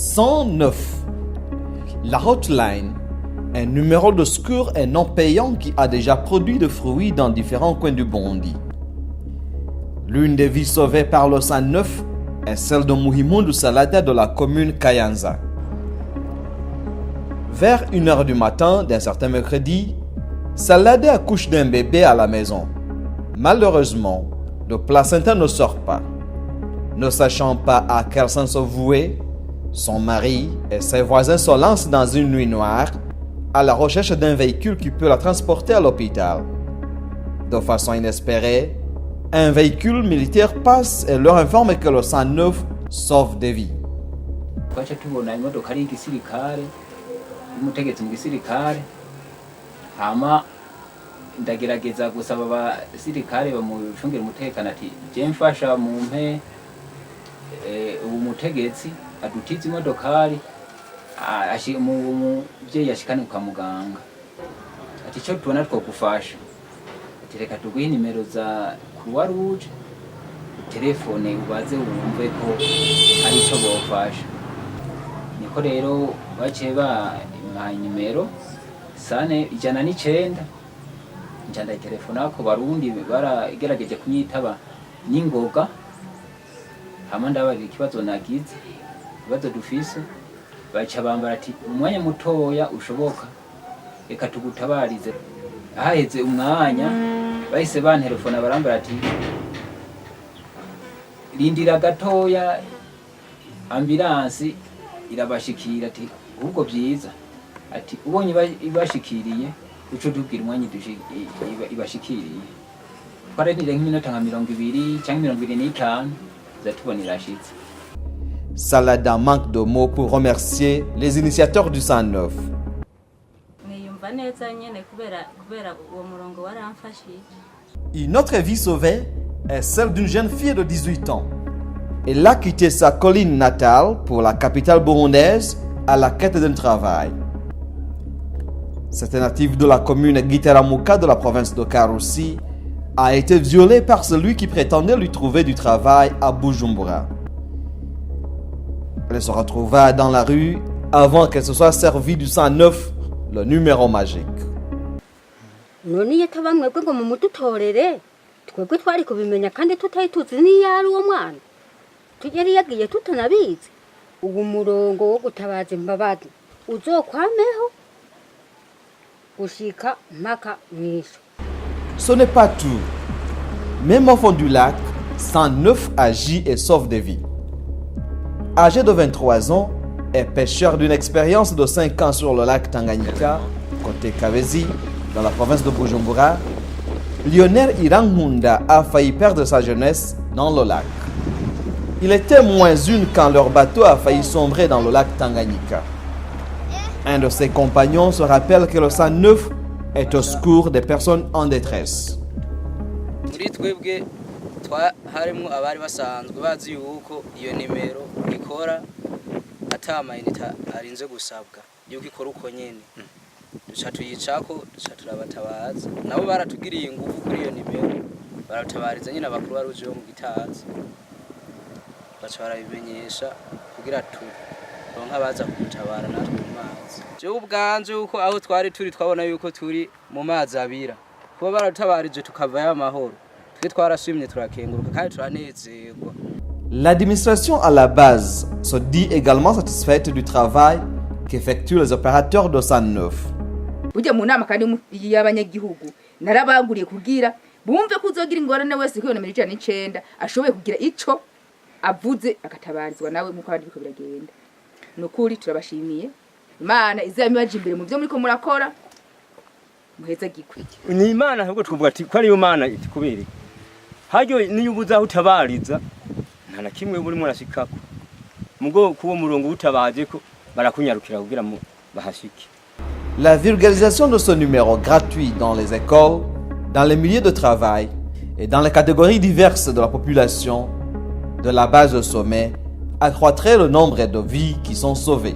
109. La hotline, un numéro de secours et non payant qui a déjà produit de fruits dans différents coins du Burundi. L'une des vies sauvées par le 109 est celle de Muhimundu Salada de la commune Kayanza. Vers 1h du matin d'un certain mercredi, Salada accouche d'un bébé à la maison. Malheureusement, le placenta ne sort pas. Ne sachant pas à quel sens se vouer, son mari et ses voisins se lancent dans une nuit noire à la recherche d'un véhicule qui peut la transporter à l'hôpital. De façon inespérée, un véhicule militaire passe et leur informe que le 109 sauve des vies. Ndagerageza gusaba abasirikare bamucungire umutekano ati je mfasha mumpe ubu mutegetsi adutize imodokari umuvyeyi ashikane kwa muganga ati cyo tubona twogufasha ati reka tuguhe nimero za Croix Rouge telefone ubaze wumve ko ari cyo bofasha. Niko rero baciye ba nimero sane 109 njanda telefona ko barundi baragerageje kunyitaba ningoga hama ndabari ikibazo nagize ikibazo dufise baca bambara ati umwanya mutoya ushoboka reka tugutabarize. Ahaheze umwanya bahise bantelefona barambara ati rindira gatoya ambulance irabashikira ati ubwo byiza ati ubonye ibashikiriye uco tubwira umwanya ibashikiriye twarenire nk'iminota nka 20 cyangwa 25 zatubona irashitse. Salada manque de mots pour remercier les initiateurs du 109. Une autre vie sauvée est celle d'une jeune fille de 18 ans. Elle a quitté sa colline natale pour la capitale burundaise à la quête d'un travail. Cette native de la commune Gitaramuka de la province de Karusi a été violée par celui qui prétendait lui trouver du travail à Bujumbura. Elle se retrouva dans la rue avant qu'elle se soit servie du 109, le numéro magique. Ce n'est pas tout. Même au fond du lac, 109 agit et sauve des vies. Âgé de 23 ans et pêcheur d'une expérience de 5 ans sur le lac Tanganyika, côté Kavezi, dans la province de Bujumbura, Lionel Iranghunda a failli perdre sa jeunesse dans le lac. Il était -1 quand leur bateau a failli sombrer dans le lac Tanganyika. Un de ses compagnons se rappelle que le 109 est au secours des personnes en détresse. harimo abari basanzwe bazi yuko iyo nimero ikora atamayinita arinze gusabwa yuko ikora uko nyene duca tuyicako duca turabatabaza nabo baratugiriye ingufu kuri iyo nimero baratabariza nyine abakuru baruje mu Gitaza baca barabimenyesha kugira ronka baza kutabara natwe mu mazi je ubwanje uko aho twari turi twabona yuko turi mu mazi abira kuba baratabarije tukava y'amahoro. L'administration à la base se dit également satisfaite du travail qu'effectuent les opérateurs de 109. Ujya mu nama kandi y'abanyagihugu narabanguriye kugira bumve kuzogira ingorane wese ko 19 ashoboye kugira ico avuze akatabarizwa nawe muko abandi biko biragenda. Nukuri turabashimiye Imana izamibaje imbere mu byo muri ko murakora muheza gikwije. Ni Imana ahubwo twavuga ati ko ari yo Mana itikubere. Hajo niyo ubuza utabariza nta na kimwe buri murashikako mugo kubo murongo utabaje ko barakunyarukira kugira mu bahashike. La vulgarisation de ce numéro gratuit dans les écoles, dans les milieux de travail et dans les catégories diverses de la population, de la base au sommet, accroîtrait le nombre de vies qui sont sauvées.